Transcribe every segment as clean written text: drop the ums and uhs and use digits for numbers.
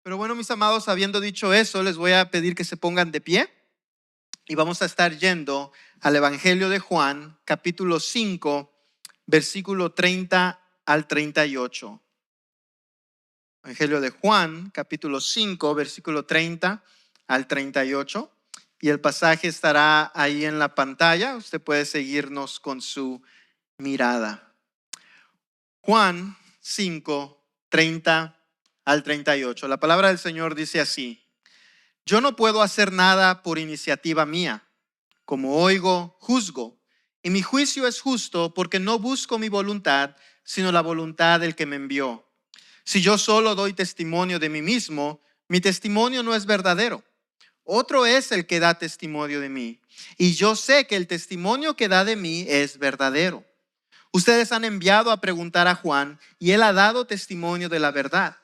Pero bueno, mis amados, habiendo dicho eso, les voy a pedir que se pongan de pie y vamos a estar yendo al Evangelio de Juan, capítulo 5, versículo 30 al 38. Evangelio de Juan, capítulo 5, versículo 30 al 38. Y el pasaje estará ahí en la pantalla. Usted puede seguirnos con su mirada. Juan 5, 30 al 38. La palabra del Señor dice así: yo no puedo hacer nada por iniciativa mía. Como oigo, juzgo. Y mi juicio es justo porque no busco mi voluntad, sino la voluntad del que me envió. Si yo solo doy testimonio de mí mismo, mi testimonio no es verdadero. Otro es el que da testimonio de mí. Y yo sé que el testimonio que da de mí es verdadero. Ustedes han enviado a preguntar a Juan y él ha dado testimonio de la verdad.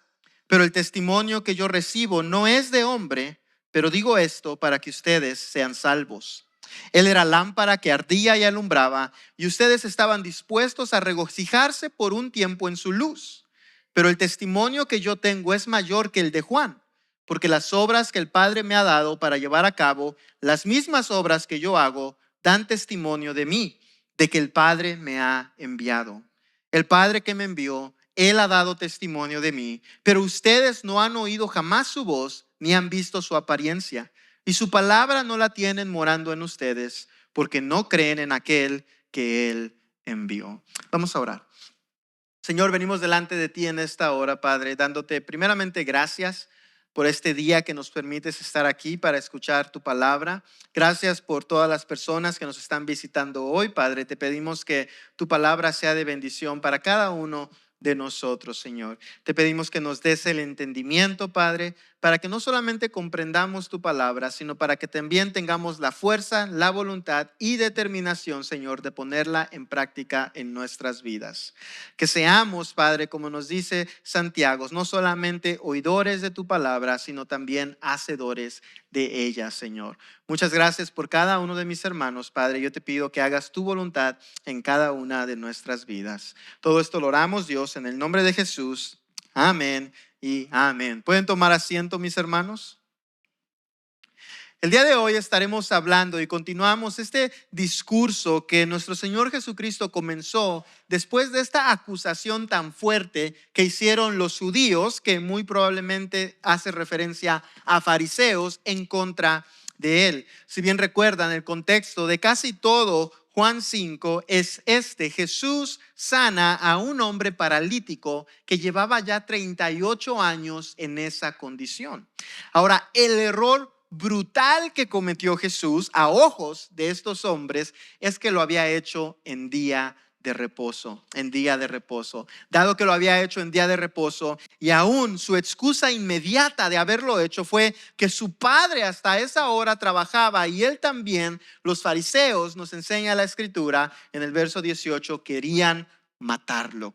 Pero el testimonio que yo recibo no es de hombre, pero digo esto para que ustedes sean salvos. Él era lámpara que ardía y alumbraba, y ustedes estaban dispuestos a regocijarse por un tiempo en su luz. Pero el testimonio que yo tengo es mayor que el de Juan, porque las obras que el Padre me ha dado para llevar a cabo, las mismas obras que yo hago, dan testimonio de mí, de que el Padre me ha enviado. El Padre que me envió, Él ha dado testimonio de mí, pero ustedes no han oído jamás su voz, ni han visto su apariencia, y su palabra no la tienen morando en ustedes, porque no creen en aquel que Él envió. Vamos a orar. Señor, venimos delante de ti en esta hora, Padre, dándote primeramente gracias por este día que nos permites estar aquí para escuchar tu palabra. Gracias por todas las personas que nos están visitando hoy, Padre. Te pedimos que tu palabra sea de bendición para cada uno de nosotros, Señor. Te pedimos que nos des el entendimiento, Padre, para que no solamente comprendamos tu palabra, sino para que también tengamos la fuerza, la voluntad y determinación, Señor, de ponerla en práctica en nuestras vidas. Que seamos, Padre, como nos dice Santiago, no solamente oidores de tu palabra, sino también hacedores de ella, Señor. Muchas gracias por cada uno de mis hermanos, Padre. Yo te pido que hagas tu voluntad en cada una de nuestras vidas. Todo esto lo oramos, Dios, en el nombre de Jesús. Amén y amén. ¿Pueden tomar asiento, mis hermanos? El día de hoy estaremos hablando y continuamos este discurso que nuestro Señor Jesucristo comenzó después de esta acusación tan fuerte que hicieron los judíos, que muy probablemente hace referencia a fariseos, en contra de él. Si bien recuerdan, el contexto de casi todo Juan 5 es Jesús sana a un hombre paralítico que llevaba ya 38 años en esa condición. Ahora, el error brutal que cometió Jesús a ojos de estos hombres es que lo había hecho en día de reposo, Dado que lo había hecho en día de reposo, y aún su excusa inmediata de haberlo hecho fue que su padre hasta esa hora trabajaba y él también. Los fariseos, nos enseña la escritura en el verso 18, querían matarlo.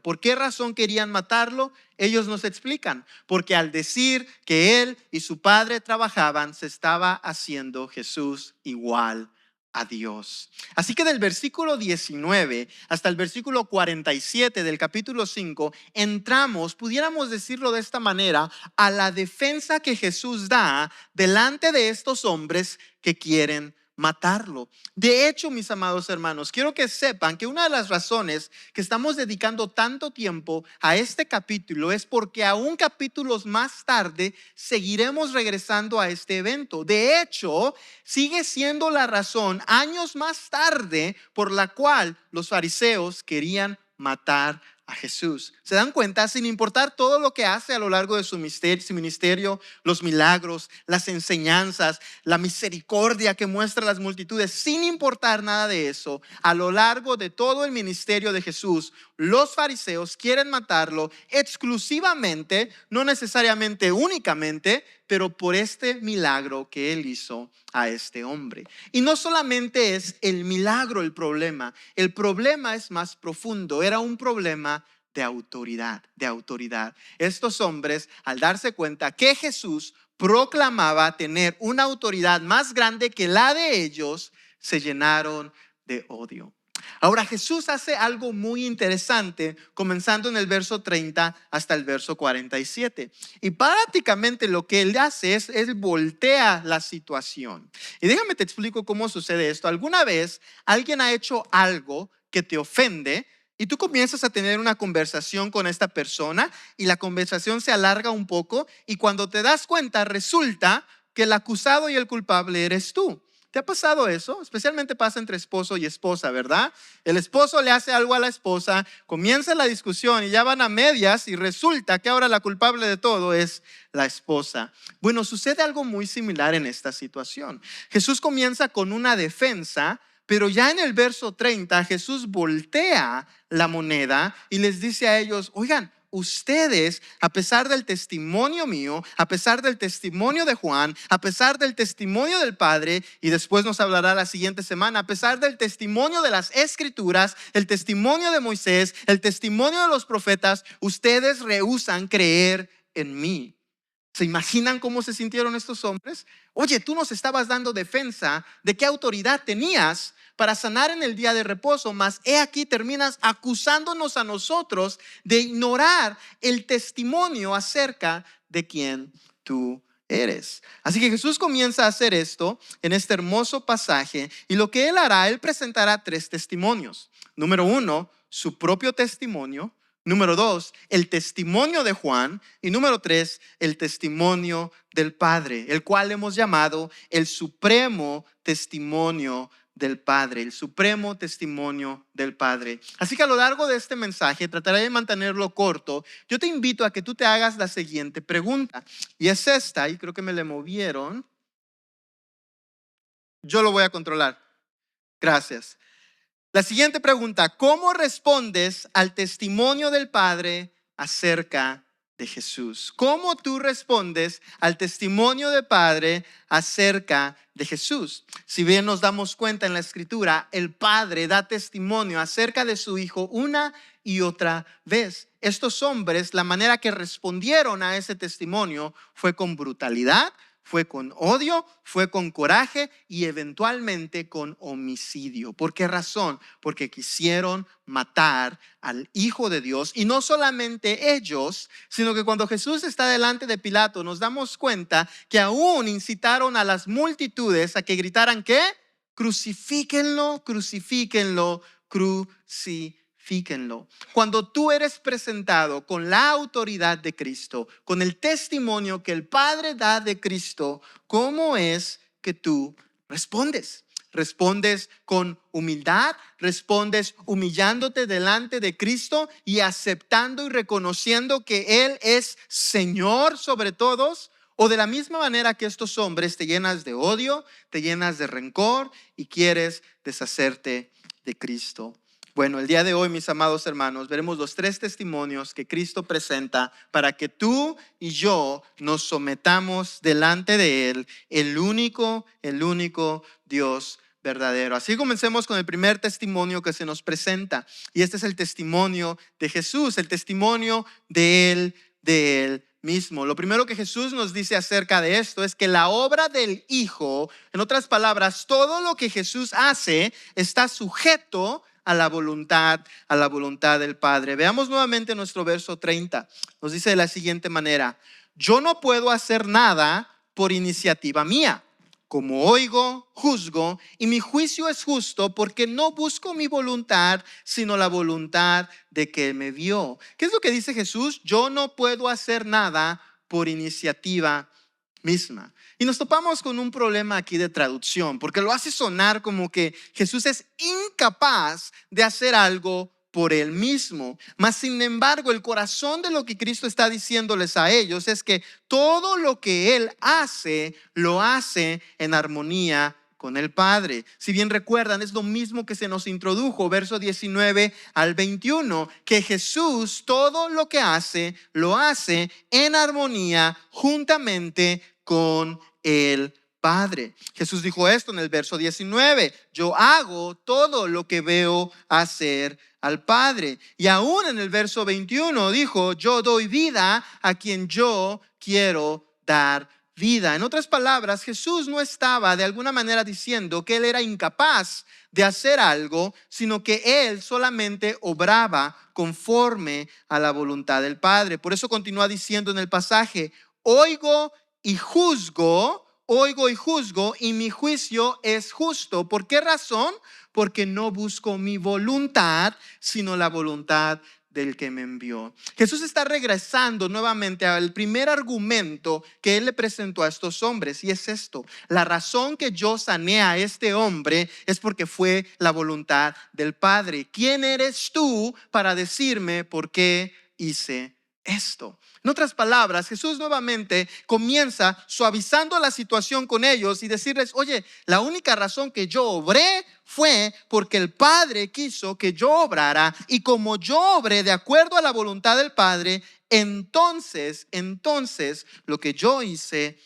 ¿Por qué razón querían matarlo? Ellos nos explican. Porque al decir que él y su padre trabajaban, se estaba haciendo Jesús igual a Dios. Así que del versículo 19 hasta el versículo 47 del capítulo 5 entramos, pudiéramos decirlo de esta manera, a la defensa que Jesús da delante de estos hombres que quieren matarlo. De hecho, mis amados hermanos, quiero que sepan que una de las razones que estamos dedicando tanto tiempo a este capítulo es porque aún capítulos más tarde seguiremos regresando a este evento. De hecho, sigue siendo la razón años más tarde por la cual los fariseos querían matar a Jesús. ¿Se dan cuenta? Sin importar todo lo que hace a lo largo de su ministerio, los milagros, las enseñanzas, la misericordia que muestra a las multitudes, sin importar nada de eso, a lo largo de todo el ministerio de Jesús, los fariseos quieren matarlo exclusivamente, no necesariamente únicamente, pero por este milagro que él hizo a este hombre. Y no solamente es el milagro el problema es más profundo. Era un problema de autoridad. Estos hombres, al darse cuenta que Jesús proclamaba tener una autoridad más grande que la de ellos, se llenaron de odio. Ahora Jesús hace algo muy interesante, comenzando en el verso 30 hasta el verso 47. Y prácticamente lo que él hace es, él voltea la situación. Y déjame te explico cómo sucede esto. ¿Alguna vez alguien ha hecho algo que te ofende y tú comienzas a tener una conversación con esta persona y la conversación se alarga un poco y cuando te das cuenta resulta que el acusado y el culpable eres tú? ¿Te ha pasado eso? Especialmente pasa entre esposo y esposa, ¿verdad? El esposo le hace algo a la esposa, comienza la discusión y ya van a medias y resulta que ahora la culpable de todo es la esposa. Bueno, sucede algo muy similar en esta situación. Jesús comienza con una defensa, pero ya en el verso 30 Jesús voltea la moneda y les dice a ellos, oigan, ustedes, a pesar del testimonio mío, a pesar del testimonio de Juan, a pesar del testimonio del Padre, y después nos hablará la siguiente semana, a pesar del testimonio de las Escrituras, el testimonio de Moisés, el testimonio de los profetas, ustedes rehúsan creer en mí. ¿Se imaginan cómo se sintieron estos hombres? Oye, tú nos estabas dando defensa de qué autoridad tenías para sanar en el día de reposo, mas he aquí terminas acusándonos a nosotros de ignorar el testimonio acerca de quién tú eres. Así que Jesús comienza a hacer esto en este hermoso pasaje y lo que él hará, él presentará 3 testimonios. Número 1, su propio testimonio. Número 2, el testimonio de Juan. Y número 3, el testimonio del Padre, el cual hemos llamado el supremo testimonio del Padre, el supremo testimonio del Padre. Así que a lo largo de este mensaje trataré de mantenerlo corto. Yo te invito a que tú te hagas la siguiente pregunta. Y es esta, y creo que me le movieron. Yo lo voy a controlar. Gracias. La siguiente pregunta, ¿cómo respondes al testimonio del Padre acerca de Jesús? ¿Cómo tú respondes al testimonio del Padre acerca de Jesús? Si bien nos damos cuenta en la Escritura, el Padre da testimonio acerca de su Hijo una y otra vez. Estos hombres, la manera que respondieron a ese testimonio fue con brutalidad, fue con odio, fue con coraje y eventualmente con homicidio. ¿Por qué razón? Porque quisieron matar al Hijo de Dios. Y no solamente ellos, sino que cuando Jesús está delante de Pilato, nos damos cuenta que aún incitaron a las multitudes a que gritaran ¿qué? Crucifíquenlo, crucifíquenlo, crucifíquenlo. Cuando tú eres presentado con la autoridad de Cristo, con el testimonio que el Padre da de Cristo, ¿cómo es que tú respondes? ¿Respondes con humildad? ¿Respondes humillándote delante de Cristo y aceptando y reconociendo que Él es Señor sobre todos? ¿O de la misma manera que estos hombres te llenas de odio, te llenas de rencor y quieres deshacerte de Cristo? Bueno, el día de hoy, mis amados hermanos, veremos los 3 testimonios que Cristo presenta para que tú y yo nos sometamos delante de Él, el único Dios verdadero. Así comencemos con el primer testimonio que se nos presenta. Y este es el testimonio de Jesús, el testimonio de Él mismo. Lo primero que Jesús nos dice acerca de esto es que la obra del Hijo, en otras palabras, todo lo que Jesús hace está sujeto a la voluntad del Padre. Veamos nuevamente nuestro verso 30. Nos dice de la siguiente manera: yo no puedo hacer nada por iniciativa mía. Como oigo, juzgo, y mi juicio es justo porque no busco mi voluntad, sino la voluntad de que me vio. ¿Qué es lo que dice Jesús? Yo no puedo hacer nada por iniciativa misma. Y nos topamos con un problema aquí de traducción, porque lo hace sonar como que Jesús es incapaz de hacer algo por él mismo. Mas sin embargo, el corazón de lo que Cristo está diciéndoles a ellos es que todo lo que Él hace, lo hace en armonía con el Padre. Si bien recuerdan, es lo mismo que se nos introdujo, verso 19 al 21, que Jesús todo lo que hace, lo hace en armonía juntamente con el Padre. Jesús dijo esto en el verso 19, yo hago todo lo que veo hacer al Padre. Y aún en el verso 21 dijo, yo doy vida a quien yo quiero dar vida. En otras palabras, Jesús no estaba de alguna manera diciendo que él era incapaz de hacer algo, sino que él solamente obraba conforme a la voluntad del Padre. Por eso continúa diciendo en el pasaje, oigo y juzgo, y mi juicio es justo. ¿Por qué razón? Porque no busco mi voluntad, sino la voluntad del que me envió. Jesús está regresando nuevamente al primer argumento que él le presentó a estos hombres, y es esto: la razón que yo sané a este hombre es porque fue la voluntad del Padre. ¿Quién eres tú para decirme por qué hice esto? En otras palabras, Jesús nuevamente comienza suavizando la situación con ellos y decirles, oye, la única razón que yo obré fue porque el Padre quiso que yo obrara, y como yo obré de acuerdo a la voluntad del Padre, entonces lo que yo hice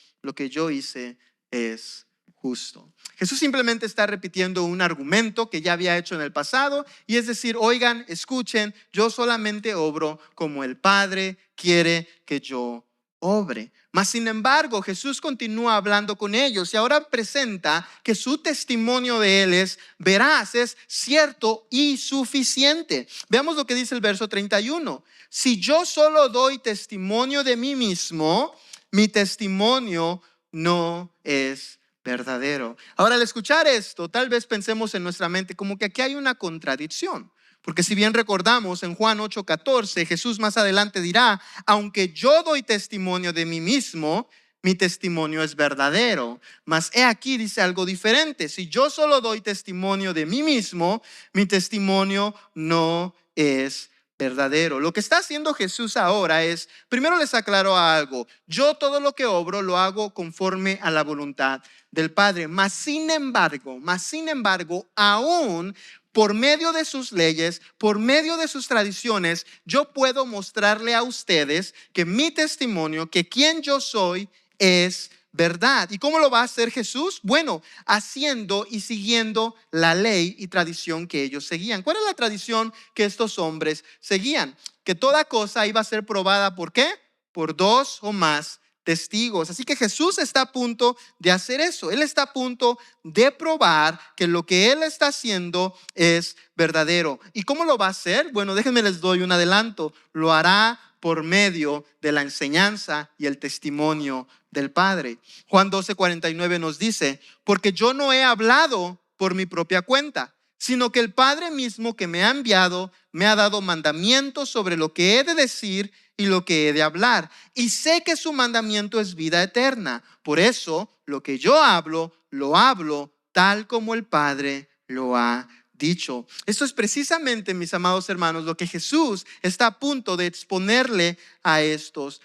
es justo. Jesús simplemente está repitiendo un argumento que ya había hecho en el pasado, y es decir, oigan, escuchen, yo solamente obro como el Padre quiere que yo obre. Mas sin embargo, Jesús continúa hablando con ellos y ahora presenta que su testimonio de él es veraz, es cierto y suficiente. Veamos lo que dice el verso 31. Si yo solo doy testimonio de mí mismo, mi testimonio no es verdadero. Ahora, al escuchar esto, tal vez pensemos en nuestra mente como que aquí hay una contradicción. Porque si bien recordamos en Juan 8:14, Jesús más adelante dirá, aunque yo doy testimonio de mí mismo, mi testimonio es verdadero. Mas he aquí dice algo diferente. Si yo solo doy testimonio de mí mismo, mi testimonio no es verdadero. Lo que está haciendo Jesús ahora es, primero les aclaro algo: yo todo lo que obro lo hago conforme a la voluntad del Padre. Mas sin embargo, aún por medio de sus leyes, por medio de sus tradiciones, yo puedo mostrarle a ustedes que mi testimonio, que quien yo soy, es verdad. ¿Y cómo lo va a hacer Jesús? Bueno, haciendo y siguiendo la ley y tradición que ellos seguían. ¿Cuál es la tradición que estos hombres seguían? Que toda cosa iba a ser probada, ¿por qué? Por 2 o más testigos. Así que Jesús está a punto de hacer eso. Él está a punto de probar que lo que él está haciendo es verdadero. ¿Y cómo lo va a hacer? Bueno, déjenme les doy un adelanto. Lo hará por medio de la enseñanza y el testimonio del Padre. Juan 12:49 nos dice, porque yo no he hablado por mi propia cuenta, sino que el Padre mismo que me ha enviado me ha dado mandamientos sobre lo que he de decir y lo que he de hablar. Y sé que su mandamiento es vida eterna. Por eso, lo que yo hablo, lo hablo tal como el Padre lo ha dicho. Esto es precisamente, mis amados hermanos, lo que Jesús está a punto de exponerle a estos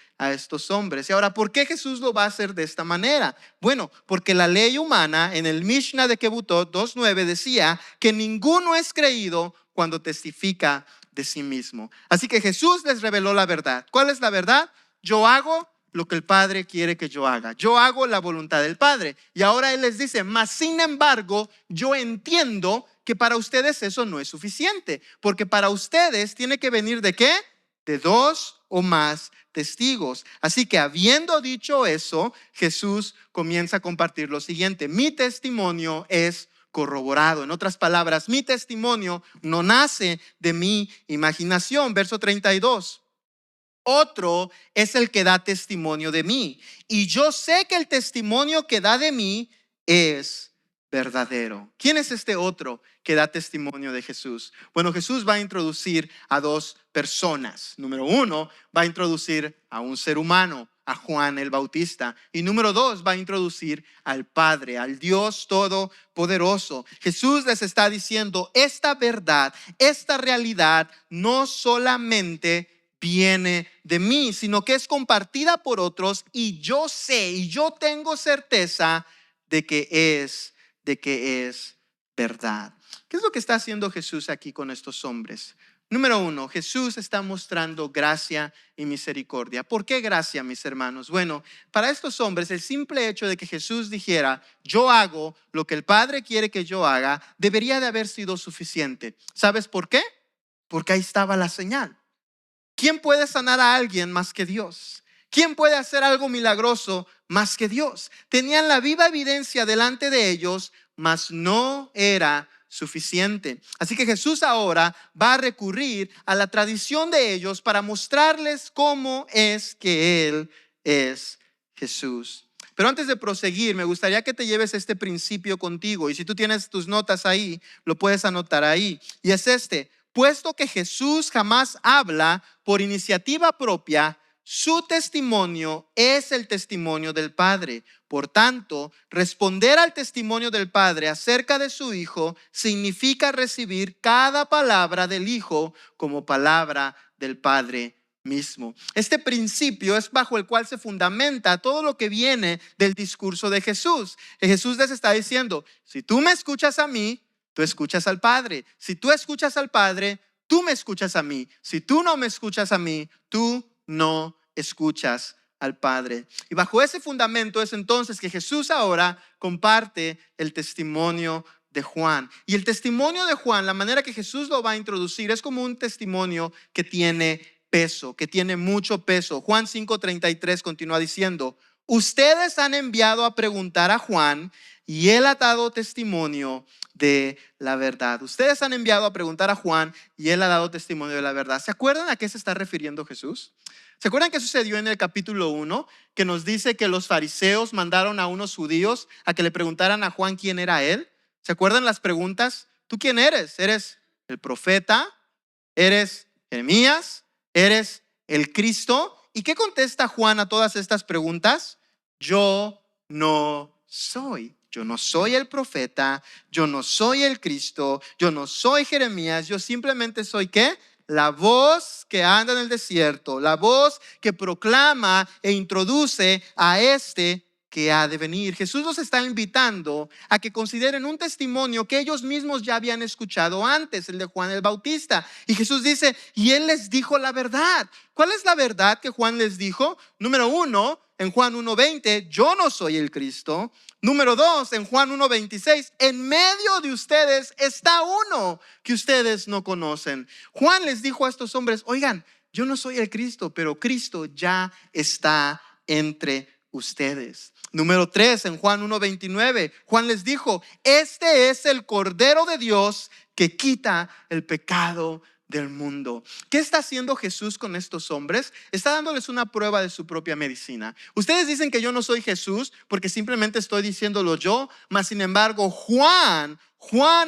hombres. Y ahora, ¿por qué Jesús lo va a hacer de esta manera? Bueno, porque la ley humana en el Mishnah de Kebutot 2:9 decía que ninguno es creído cuando testifica de sí mismo. Así que Jesús les reveló la verdad. ¿Cuál es la verdad? Yo hago lo que el Padre quiere que yo haga. Yo hago la voluntad del Padre. Y ahora Él les dice, mas sin embargo, yo entiendo que para ustedes eso no es suficiente. Porque para ustedes tiene que venir ¿de qué? De 2 o más testigos. Así que habiendo dicho eso, Jesús comienza a compartir lo siguiente. Mi testimonio es corroborado. En otras palabras, mi testimonio no nace de mi imaginación. Verso 32. Otro es el que da testimonio de mí, y yo sé que el testimonio que da de mí es verdadero. ¿Quién es este otro que da testimonio de Jesús? Bueno, Jesús va a introducir a 2 personas. Número 1, va a introducir a un ser humano, a Juan el Bautista. Y número 2, va a introducir al Padre, al Dios Todopoderoso. Jesús les está diciendo, esta verdad, esta realidad no solamente viene de mí, sino que es compartida por otros, y yo sé y yo tengo certeza de que es verdad. ¿Qué es lo que está haciendo Jesús aquí con estos hombres? Número 1, Jesús está mostrando gracia y misericordia. ¿Por qué gracia, mis hermanos? Bueno, para estos hombres el simple hecho de que Jesús dijera, yo hago lo que el Padre quiere que yo haga, debería de haber sido suficiente. ¿Sabes por qué? Porque ahí estaba la señal. ¿Quién puede sanar a alguien más que Dios? ¿Quién puede hacer algo milagroso más que Dios? Tenían la viva evidencia delante de ellos, mas no era suficiente. Así que Jesús ahora va a recurrir a la tradición de ellos para mostrarles cómo es que Él es Jesús. Pero antes de proseguir, me gustaría que te lleves este principio contigo. Y si tú tienes tus notas ahí, lo puedes anotar ahí. Y es este: puesto que Jesús jamás habla por iniciativa propia, su testimonio es el testimonio del Padre. Por tanto, responder al testimonio del Padre acerca de su Hijo significa recibir cada palabra del Hijo como palabra del Padre mismo. Este principio es bajo el cual se fundamenta todo lo que viene del discurso de Jesús. Jesús les está diciendo: si tú me escuchas a mí, tú escuchas al Padre. Si tú escuchas al Padre, tú me escuchas a mí. Si tú no me escuchas a mí, tú no escuchas al Padre. Y bajo ese fundamento es entonces que Jesús ahora comparte el testimonio de Juan. Y el testimonio de Juan, la manera que Jesús lo va a introducir, es como un testimonio que tiene peso, que tiene mucho peso. Juan 5:33 continúa diciendo: ustedes han enviado a preguntar a Juan y él ha dado testimonio de la verdad. Ustedes han enviado a preguntar a Juan y él ha dado testimonio de la verdad. ¿Se acuerdan a qué se está refiriendo Jesús? ¿Se acuerdan qué sucedió en el capítulo 1? Que nos dice que los fariseos mandaron a unos judíos a que le preguntaran a Juan quién era él. ¿Se acuerdan las preguntas? ¿Tú quién eres? ¿Eres el profeta? ¿Eres Jeremías? ¿Eres el Cristo? ¿Y qué contesta Juan a todas estas preguntas? Yo no soy. Yo no soy el profeta, yo no soy el Cristo, yo no soy Jeremías, yo simplemente soy ¿qué? La voz que anda en el desierto, la voz que proclama e introduce a este que ha de venir. Jesús los está invitando a que consideren un testimonio que ellos mismos ya habían escuchado antes, el de Juan el Bautista. Y Jesús dice, y él les dijo la verdad. ¿Cuál es la verdad que Juan les dijo? Número 1, en Juan 1:20, yo no soy el Cristo. Número 2, en Juan 1:26, en medio de ustedes está uno que ustedes no conocen. Juan les dijo a estos hombres, oigan, yo no soy el Cristo, pero Cristo ya está entre ustedes. Número 3, en Juan 1:29, Juan les dijo, este es el Cordero de Dios que quita el pecado del mundo. ¿Qué está haciendo Jesús con estos hombres? Está dándoles una prueba de su propia medicina. Ustedes dicen que yo no soy Jesús porque simplemente estoy diciéndolo yo, mas sin embargo Juan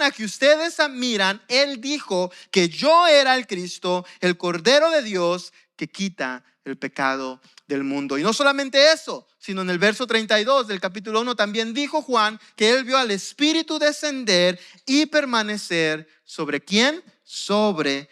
a que ustedes admiran, él dijo que yo era el Cristo, el Cordero de Dios que quita el pecado del mundo. Y no solamente eso, sino en el verso 32 del capítulo 1 también dijo Juan que él vio al Espíritu descender y permanecer ¿sobre quién? Sobre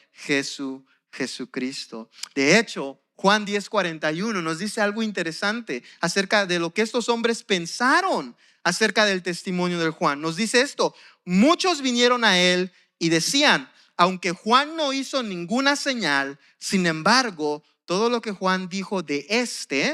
Jesucristo. De hecho, Juan 10:41 nos dice algo interesante acerca de lo que estos hombres pensaron acerca del testimonio de Juan. Nos dice esto: muchos vinieron a él y decían, aunque Juan no hizo ninguna señal, sin embargo, todo lo que Juan dijo de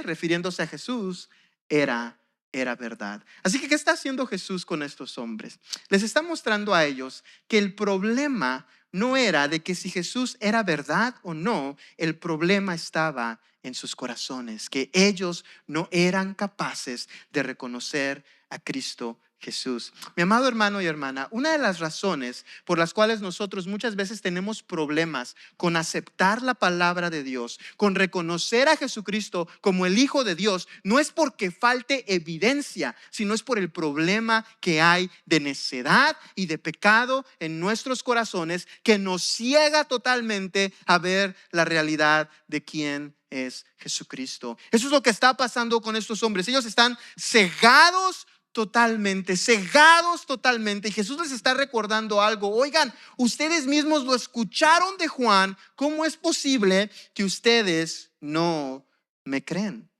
refiriéndose a Jesús, era verdad. Así que, ¿qué está haciendo Jesús con estos hombres? Les está mostrando a ellos que el problema no era de que si Jesús era verdad o no, el problema estaba en sus corazones, que ellos no eran capaces de reconocer a Cristo Jesús. Mi amado hermano y hermana, una de las razones por las cuales nosotros muchas veces tenemos problemas con aceptar la palabra de Dios, con reconocer a Jesucristo como el Hijo de Dios, no es porque falte evidencia, sino es por el problema que hay de necedad y de pecado en nuestros corazones que nos ciega totalmente a ver la realidad de quién es Jesucristo. Eso es lo que está pasando con estos hombres. Ellos están cegados totalmente. Y Jesús les está recordando algo. Oigan, ustedes mismos lo escucharon de Juan. ¿Cómo es posible que ustedes no me creen?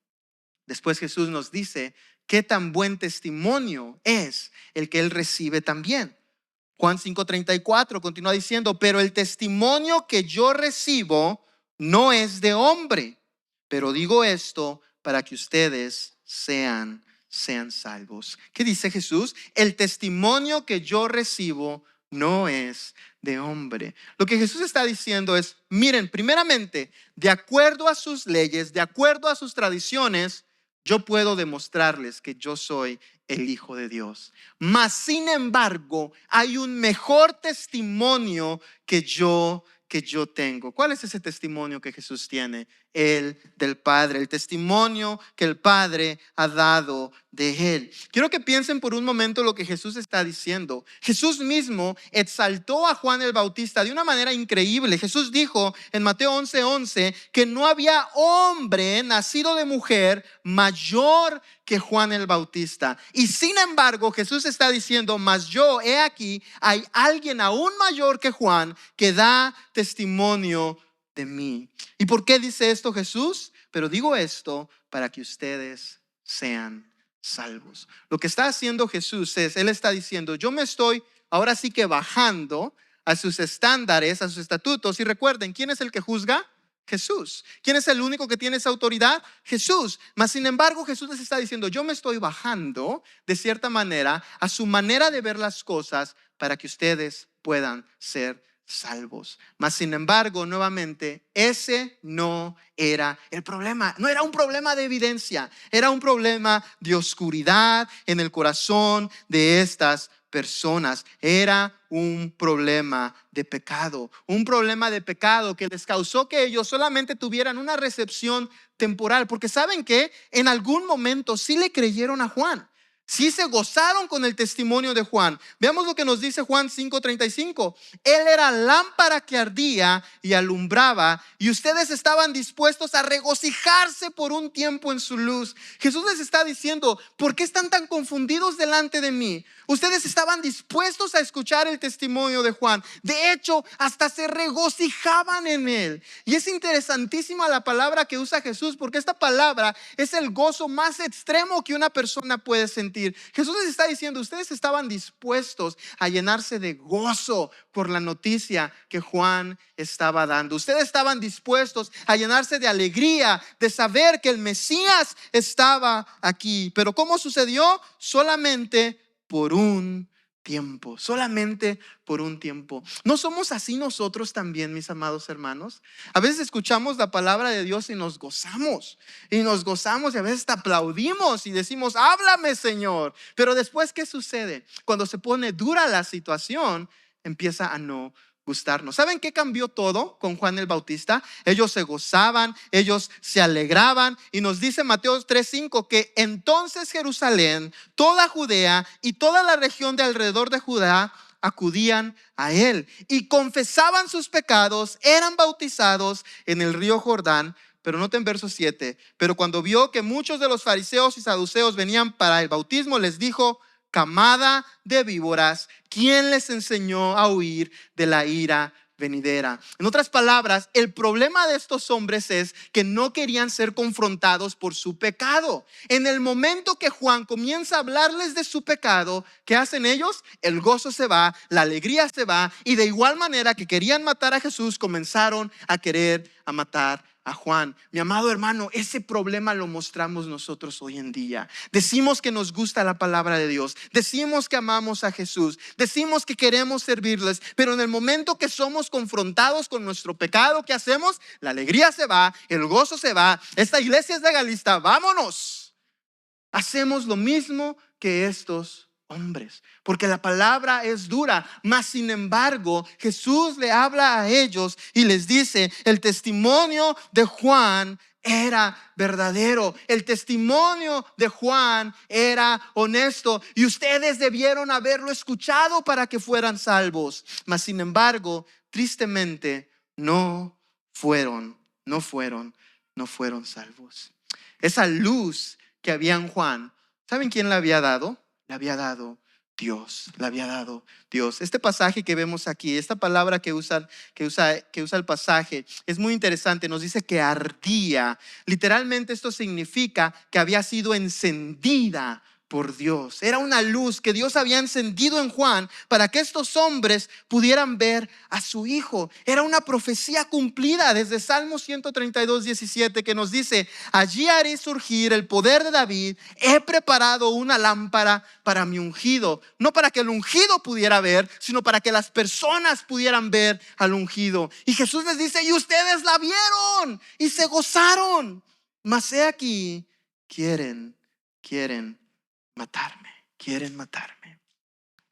Después Jesús nos dice qué tan buen testimonio es el que él recibe también. Juan 5:34 continúa diciendo, pero el testimonio que yo recibo no es de hombre, pero digo esto para que ustedes sean salvos. ¿Qué dice Jesús? El testimonio que yo recibo no es de hombre. Lo que Jesús está diciendo es, miren, primeramente, de acuerdo a sus leyes, de acuerdo a sus tradiciones, yo puedo demostrarles que yo soy el Hijo de Dios. Mas, sin embargo, hay un mejor testimonio que yo tengo. ¿Cuál es ese testimonio que Jesús tiene? El del Padre, el testimonio que el Padre ha dado de Él. Quiero que piensen por un momento lo que Jesús está diciendo. Jesús mismo exaltó a Juan el Bautista de una manera increíble. Jesús dijo en Mateo 11:11 que no había hombre nacido de mujer mayor que Juan el Bautista. Y sin embargo, Jesús está diciendo, mas yo, he aquí, hay alguien aún mayor que Juan que da testimonio de mí. ¿Y por qué dice esto Jesús? Pero digo esto para que ustedes sean salvos. Lo que está haciendo Jesús es, Él está diciendo, yo me estoy ahora sí que bajando a sus estándares, a sus estatutos. Y recuerden, ¿quién es el que juzga? Jesús. ¿Quién es el único que tiene esa autoridad? Jesús. Mas sin embargo, Jesús les está diciendo, yo me estoy bajando de cierta manera a su manera de ver las cosas para que ustedes puedan ser salvos. Mas sin embargo, nuevamente, ese no era el problema. No era un problema de evidencia, era un problema de oscuridad en el corazón de estas personas. Era un problema de pecado, un problema de pecado que les causó que ellos solamente tuvieran una recepción temporal, porque saben que en algún momento sí le creyeron a Juan. Sí se gozaron con el testimonio de Juan. Veamos lo que nos dice Juan 5:35. Él era lámpara que ardía y alumbraba, y ustedes estaban dispuestos a regocijarse por un tiempo en su luz. Jesús les está diciendo, ¿por qué están tan confundidos delante de mí? Ustedes estaban dispuestos a escuchar el testimonio de Juan. De hecho, hasta se regocijaban en él. Y es interesantísima la palabra que usa Jesús, porque esta palabra es el gozo más extremo que una persona puede sentir. Jesús les está diciendo, ustedes estaban dispuestos a llenarse de gozo por la noticia que Juan estaba dando. Ustedes estaban dispuestos a llenarse de alegría de saber que el Mesías estaba aquí. Pero ¿cómo sucedió? Solamente por un tiempo, solamente por un tiempo. ¿No somos así nosotros también, mis amados hermanos? A veces escuchamos la palabra de Dios y nos gozamos y a veces te aplaudimos y decimos, háblame, Señor. Pero después, ¿qué sucede? Cuando se pone dura la situación, empieza a no gustarnos. ¿Saben qué cambió todo con Juan el Bautista? Ellos se gozaban, ellos se alegraban, y nos dice Mateo 3:5 que entonces Jerusalén, toda Judea y toda la región de alrededor de Judá acudían a él y confesaban sus pecados, eran bautizados en el río Jordán. Pero noten verso 7, pero cuando vio que muchos de los fariseos y saduceos venían para el bautismo, les dijo, camada de víboras, ¿quién les enseñó a huir de la ira venidera? En otras palabras, el problema de estos hombres es que no querían ser confrontados por su pecado. En el momento que Juan comienza a hablarles de su pecado, ¿qué hacen ellos? El gozo se va, la alegría se va, y de igual manera que querían matar a Jesús, comenzaron a querer matar a Juan. Mi amado hermano, ese problema lo mostramos nosotros hoy en día. Decimos que nos gusta la palabra de Dios, decimos que amamos a Jesús, decimos que queremos servirles, pero en el momento que somos confrontados con nuestro pecado, ¿qué hacemos? La alegría se va, el gozo se va. Esta iglesia es legalista, vámonos. Hacemos lo mismo que estos hombres, porque la palabra es dura. Mas sin embargo, Jesús le habla a ellos y les dice, el testimonio de Juan era verdadero, el testimonio de Juan era honesto, y ustedes debieron haberlo escuchado para que fueran salvos. Mas sin embargo, tristemente, no fueron salvos. Esa luz que había en Juan, ¿saben quién la había dado? Le había dado Dios, le había dado Dios. Este pasaje que vemos aquí, esta palabra que usa el pasaje es muy interesante. Nos dice que ardía. Literalmente esto significa que había sido encendida por Dios. Era una luz que Dios había encendido en Juan para que estos hombres pudieran ver a su hijo. Era una profecía cumplida desde Salmo 132:17 que nos dice: allí haré surgir el poder de David, he preparado una lámpara para mi ungido. No para que el ungido pudiera ver, sino para que las personas pudieran ver al ungido. Y Jesús les dice: y ustedes la vieron y se gozaron, mas he aquí, quieren matarme, quieren matarme.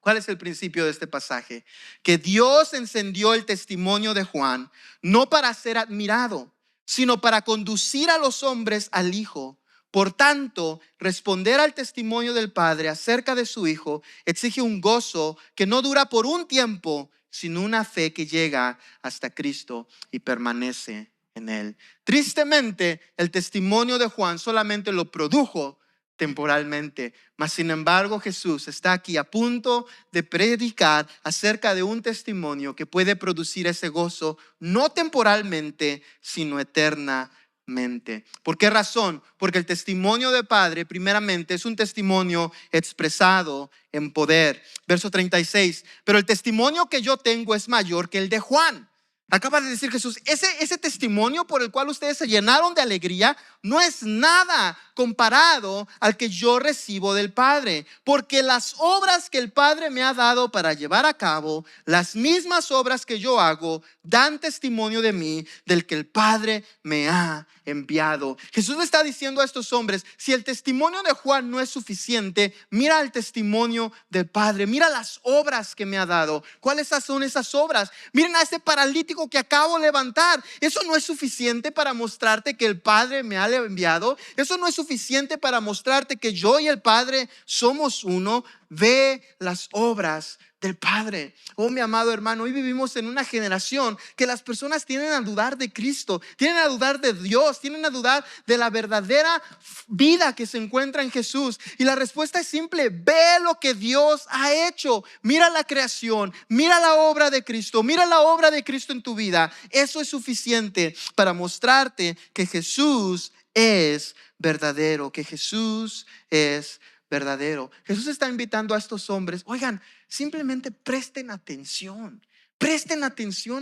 ¿Cuál es el principio de este pasaje? Que Dios encendió el testimonio de Juan no para ser admirado, sino para conducir a los hombres al Hijo. Por tanto, responder al testimonio del Padre acerca de su Hijo exige un gozo que no dura por un tiempo, sino una fe que llega hasta Cristo y permanece en Él. Tristemente, el testimonio de Juan solamente lo produjo temporalmente, mas sin embargo Jesús está aquí a punto de predicar acerca de un testimonio que puede producir ese gozo no temporalmente, sino eternamente. ¿Por qué razón? Porque el testimonio de Padre primeramente es un testimonio expresado en poder. Verso 36, pero el testimonio que yo tengo es mayor que el de Juan. Acaba de decir Jesús, ese testimonio por el cual ustedes se llenaron de alegría no es nada comparado al que yo recibo del Padre. Porque las obras que el Padre me ha dado para llevar a cabo, las mismas obras que yo hago, dan testimonio de mí, del que el Padre me ha enviado. Jesús le está diciendo a estos hombres: si el testimonio de Juan no es suficiente, mira el testimonio del Padre, mira las obras que me ha dado. ¿Cuáles son esas obras? Miren a este paralítico que acabo de levantar. Eso no es suficiente para mostrarte que el Padre me ha enviado. Eso no es suficiente para mostrarte que yo y el Padre somos uno. Ve las obras del Padre. Oh, mi amado hermano, hoy vivimos en una generación que las personas tienen a dudar de Cristo, tienen a dudar de Dios, tienen a dudar de la verdadera vida que se encuentra en Jesús. Y la respuesta es simple: ve lo que Dios ha hecho. Mira la creación, mira la obra de Cristo, mira la obra de Cristo en tu vida. Eso es suficiente para mostrarte que Jesús es verdadero, que Jesús es verdadero. Jesús está invitando a estos hombres: oigan, simplemente presten atención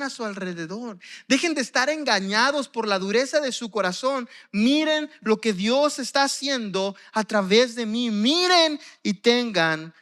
a su alrededor. Dejen de estar engañados por la dureza de su corazón. Miren lo que Dios está haciendo a través de mí. Miren y tengan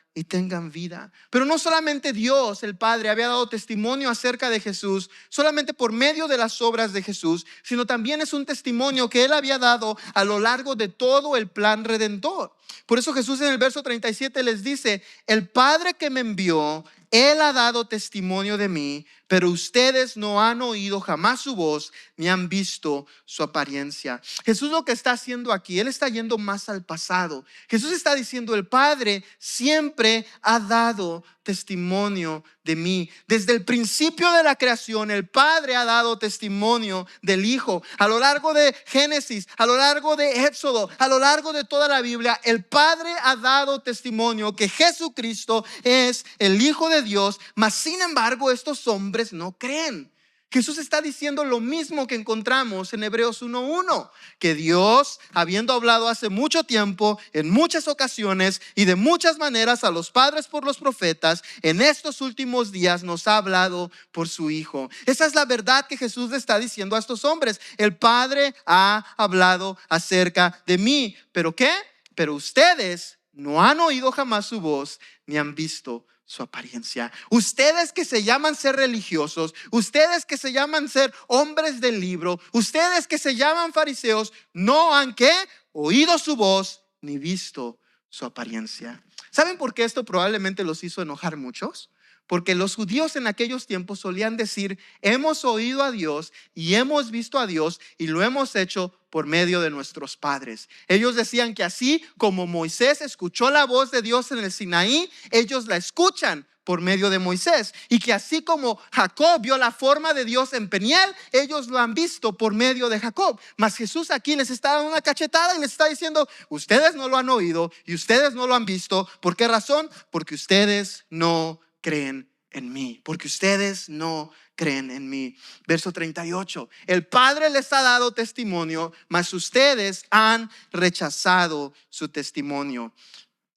vida. Pero no solamente Dios, el Padre, había dado testimonio acerca de Jesús solamente por medio de las obras de Jesús, sino también es un testimonio que Él había dado a lo largo de todo el plan redentor. Por eso Jesús en el verso 37 les dice: el Padre que me envió, Él ha dado testimonio de mí, pero ustedes no han oído jamás su voz, ni han visto su apariencia. Jesús lo que está haciendo aquí, Él está yendo más al pasado. Jesús está diciendo: el Padre siempre ha dado testimonio de mí. Desde el principio de la creación, el Padre ha dado testimonio del Hijo. A lo largo de Génesis, a lo largo de Éxodo, a lo largo de toda la Biblia, el Padre ha dado testimonio que Jesucristo es el Hijo de Dios. Mas sin embargo, estos hombres no creen. Jesús está diciendo lo mismo que encontramos en Hebreos 1:1, que Dios, habiendo hablado hace mucho tiempo, en muchas ocasiones y de muchas maneras a los padres por los profetas, en estos últimos días nos ha hablado por su Hijo. Esa es la verdad que Jesús le está diciendo a estos hombres: el Padre ha hablado acerca de mí. ¿Pero qué? Pero ustedes no han oído jamás su voz, ni han visto su apariencia. Ustedes que se llaman ser religiosos, ustedes que se llaman ser hombres del libro, ustedes que se llaman fariseos, no han ¿qué? Oído su voz ni visto su apariencia. ¿Saben por qué esto probablemente los hizo enojar muchos? Porque los judíos en aquellos tiempos solían decir: hemos oído a Dios y hemos visto a Dios y lo hemos hecho por medio de nuestros padres. Ellos decían que así como Moisés escuchó la voz de Dios en el Sinaí, ellos la escuchan por medio de Moisés. Y que así como Jacob vio la forma de Dios en Peniel, ellos lo han visto por medio de Jacob. Mas Jesús aquí les está dando una cachetada y les está diciendo: ustedes no lo han oído y ustedes no lo han visto. ¿Por qué razón? Porque ustedes no creen en mí, porque ustedes no creen en mí. Verso 38, el Padre les ha dado testimonio, mas ustedes han rechazado su testimonio.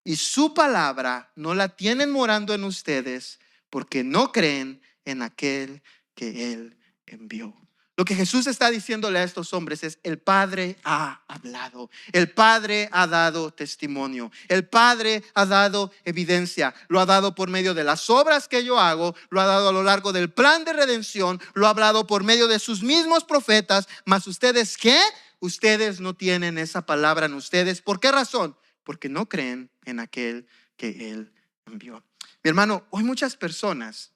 y su palabra no la tienen morando en ustedes porque no creen en aquel que Él envió. Lo que Jesús está diciéndole a estos hombres es: el Padre ha hablado, el Padre ha dado testimonio, el Padre ha dado evidencia, lo ha dado por medio de las obras que yo hago, lo ha dado a lo largo del plan de redención, lo ha hablado por medio de sus mismos profetas. Mas ustedes, ¿qué? Ustedes no tienen esa palabra en ustedes. ¿Por qué razón? Porque no creen en aquel que Él envió. Mi hermano, hoy muchas personas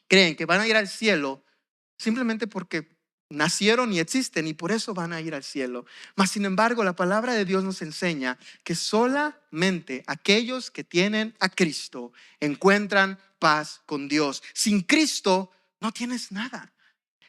creen que van a ir al cielo simplemente porque nacieron y existen y por eso van a ir al cielo. Mas sin embargo, la palabra de Dios nos enseña que solamente aquellos que tienen a Cristo encuentran paz con Dios. Sin Cristo no tienes nada.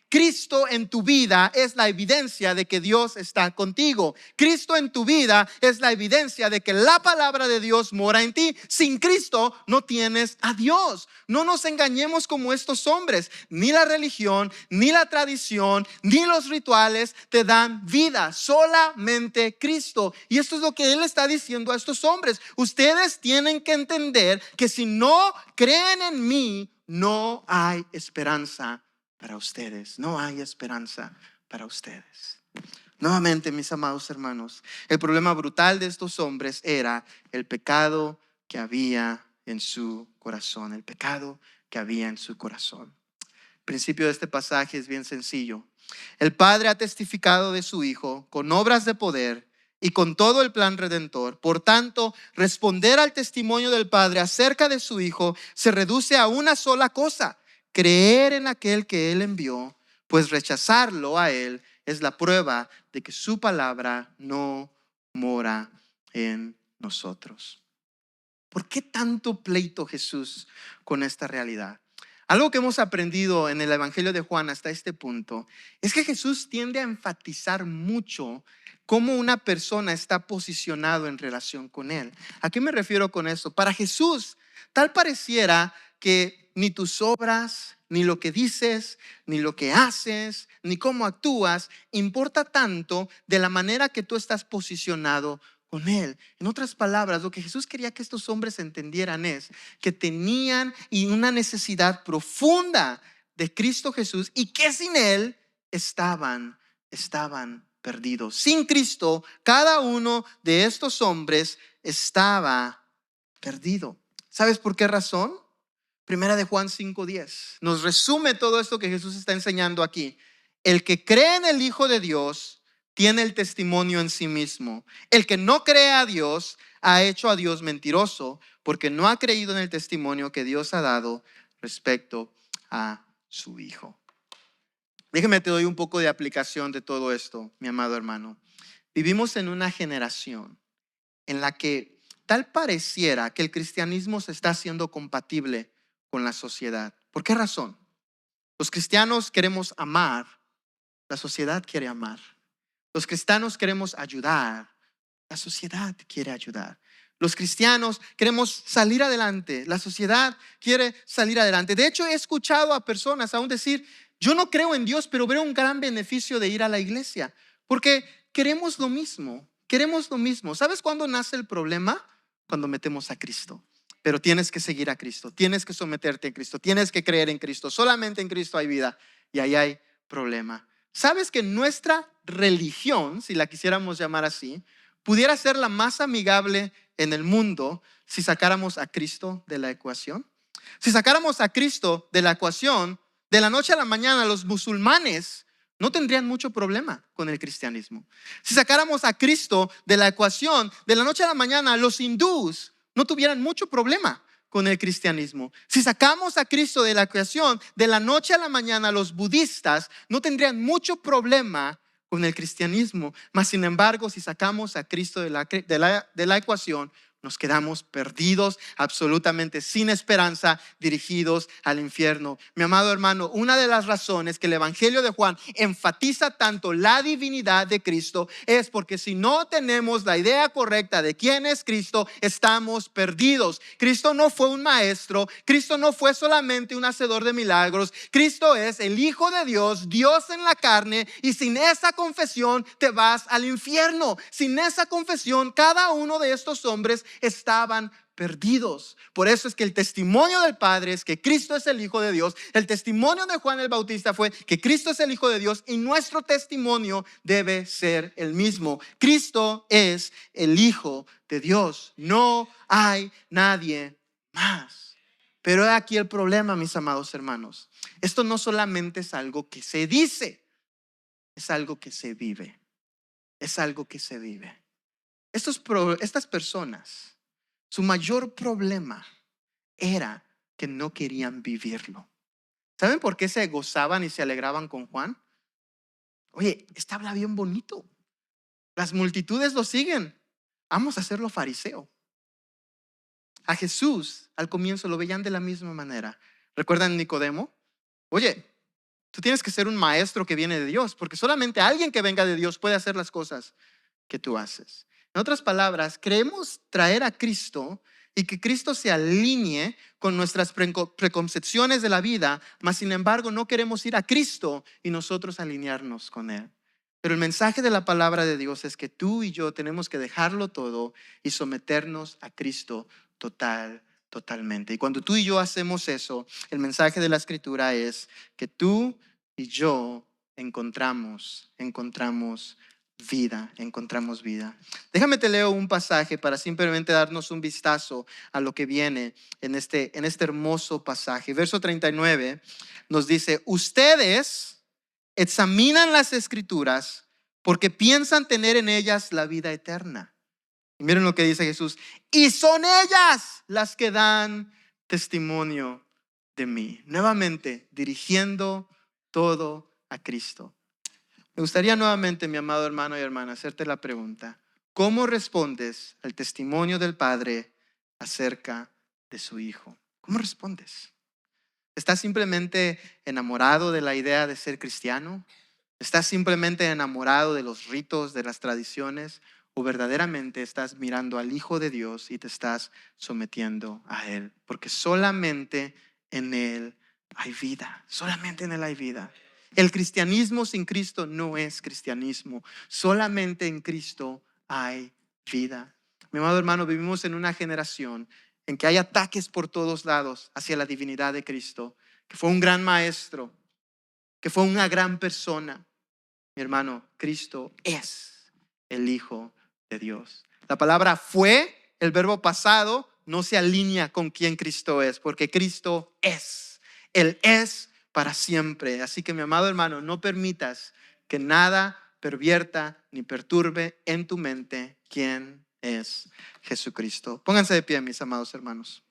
Cristo en tu vida es la evidencia de que Dios está contigo. Cristo en tu vida es la evidencia de que la palabra de Dios mora en ti. Sin Cristo no tienes a Dios. No nos engañemos como estos hombres. Ni la religión, ni la tradición, ni los rituales te dan vida. Solamente Cristo. Y esto es lo que Él está diciendo a estos hombres. Ustedes tienen que entender que si no creen en mí, no hay esperanza para ustedes. No hay esperanza para ustedes. Nuevamente, mis amados hermanos, el problema brutal de estos hombres era el pecado que había en su corazón. El pecado que había en su corazón. El principio de este pasaje es bien sencillo. El Padre ha testificado de su Hijo con obras de poder y con todo el plan redentor. Por tanto, responder al testimonio del Padre acerca de su Hijo se reduce a una sola cosa: creer en aquel que Él envió, pues rechazarlo a Él es la prueba de que su palabra no mora en nosotros. ¿Por qué tanto pleito Jesús con esta realidad? Algo que hemos aprendido en el Evangelio de Juan hasta este punto es que Jesús tiende a enfatizar mucho cómo una persona está posicionado en relación con Él. ¿A qué me refiero con eso? Para Jesús, tal pareciera que ni tus obras, ni lo que dices, ni lo que haces, ni cómo actúas importa tanto de la manera que tú estás posicionado con Él. En otras palabras, lo que Jesús quería que estos hombres entendieran es que tenían una necesidad profunda de Cristo Jesús y que sin Él estaban perdidos. Sin Cristo, cada uno de estos hombres estaba perdido. ¿Sabes por qué razón? Primera de Juan 5:10 nos resume todo esto que Jesús está enseñando aquí. El que cree en el Hijo de Dios tiene el testimonio en sí mismo. El que no cree a Dios ha hecho a Dios mentiroso, porque no ha creído en el testimonio que Dios ha dado respecto a su Hijo. Déjame te doy un poco de aplicación de todo esto, mi amado hermano. Vivimos en una generación en la que tal pareciera que el cristianismo se está haciendo compatible con la sociedad. ¿Por qué razón? Los cristianos queremos amar, la sociedad quiere amar. Los cristianos queremos ayudar, la sociedad quiere ayudar. Los cristianos queremos salir adelante, la sociedad quiere salir adelante. De hecho, he escuchado a personas aún decir: yo no creo en Dios, pero veo un gran beneficio de ir a la iglesia, porque queremos lo mismo, queremos lo mismo. ¿Sabes cuándo nace el problema? Cuando metemos a Cristo. Pero tienes que seguir a Cristo, tienes que someterte a Cristo, tienes que creer en Cristo. Solamente en Cristo hay vida y ahí hay problema. ¿Sabes que nuestra religión, si la quisiéramos llamar así, pudiera ser la más amigable en el mundo si sacáramos a Cristo de la ecuación? Si sacáramos a Cristo de la ecuación, de la noche a la mañana los musulmanes no tendrían mucho problema con el cristianismo. Si sacáramos a Cristo de la ecuación, de la noche a la mañana los hindús no tuvieran mucho problema con el cristianismo. Si sacamos a Cristo de la ecuación, de la noche a la mañana los budistas no tendrían mucho problema con el cristianismo. Mas sin embargo, si sacamos a Cristo de la ecuación, nos quedamos perdidos, absolutamente sin esperanza, dirigidos al infierno. Mi amado hermano, una de las razones que el Evangelio de Juan enfatiza tanto la divinidad de Cristo es porque si no tenemos la idea correcta de quién es Cristo, estamos perdidos. Cristo no fue un maestro, Cristo no fue solamente un hacedor de milagros, Cristo es el Hijo de Dios, Dios en la carne, y sin esa confesión te vas al infierno. Sin esa confesión, cada uno de estos hombres estaban perdidos. Por eso es que el testimonio del Padre es que Cristo es el Hijo de Dios. El testimonio de Juan el Bautista fue que Cristo es el Hijo de Dios y nuestro testimonio debe ser el mismo. Cristo es el Hijo de Dios. No hay nadie más. Pero aquí el problema, mis amados hermanos. Esto no solamente es algo que se dice, es algo que se vive. Es algo que se vive. Estas personas, su mayor problema era que no querían vivirlo. ¿Saben por qué se gozaban y se alegraban con Juan? Oye, este habla bien bonito. Las multitudes lo siguen. Vamos a hacerlo fariseo. A Jesús al comienzo lo veían de la misma manera. ¿Recuerdan Nicodemo? Oye, tú tienes que ser un maestro que viene de Dios, porque solamente alguien que venga de Dios puede hacer las cosas que tú haces. En otras palabras, queremos traer a Cristo y que Cristo se alinee con nuestras preconcepciones de la vida, mas sin embargo no queremos ir a Cristo y nosotros alinearnos con Él. Pero el mensaje de la palabra de Dios es que tú y yo tenemos que dejarlo todo y someternos a Cristo totalmente. Y cuando tú y yo hacemos eso, el mensaje de la Escritura es que tú y yo encontramos vida. Déjame te leo un pasaje para simplemente darnos un vistazo a lo que viene en este hermoso pasaje. Verso 39 nos dice: ustedes examinan las Escrituras porque piensan tener en ellas la vida eterna. Y miren lo que dice Jesús: y son ellas las que dan testimonio de mí. Nuevamente, dirigiendo todo a Cristo. Me gustaría nuevamente, mi amado hermano y hermana, hacerte la pregunta: ¿cómo respondes al testimonio del Padre acerca de su Hijo? ¿Cómo respondes? ¿Estás simplemente enamorado de la idea de ser cristiano? ¿Estás simplemente enamorado de los ritos, de las tradiciones? ¿O verdaderamente estás mirando al Hijo de Dios y te estás sometiendo a Él? Porque solamente en Él hay vida. Solamente en Él hay vida. El cristianismo sin Cristo no es cristianismo. Solamente en Cristo hay vida. Mi amado hermano, vivimos en una generación en que hay ataques por todos lados hacia la divinidad de Cristo, que fue un gran maestro, que fue una gran persona. Mi hermano, Cristo es el Hijo de Dios. La palabra fue, el verbo pasado, no se alinea con quien Cristo es, porque Cristo es. Él es para siempre. Así que, mi amado hermano, no permitas que nada pervierta ni perturbe en tu mente quién es Jesucristo. Pónganse de pie, mis amados hermanos.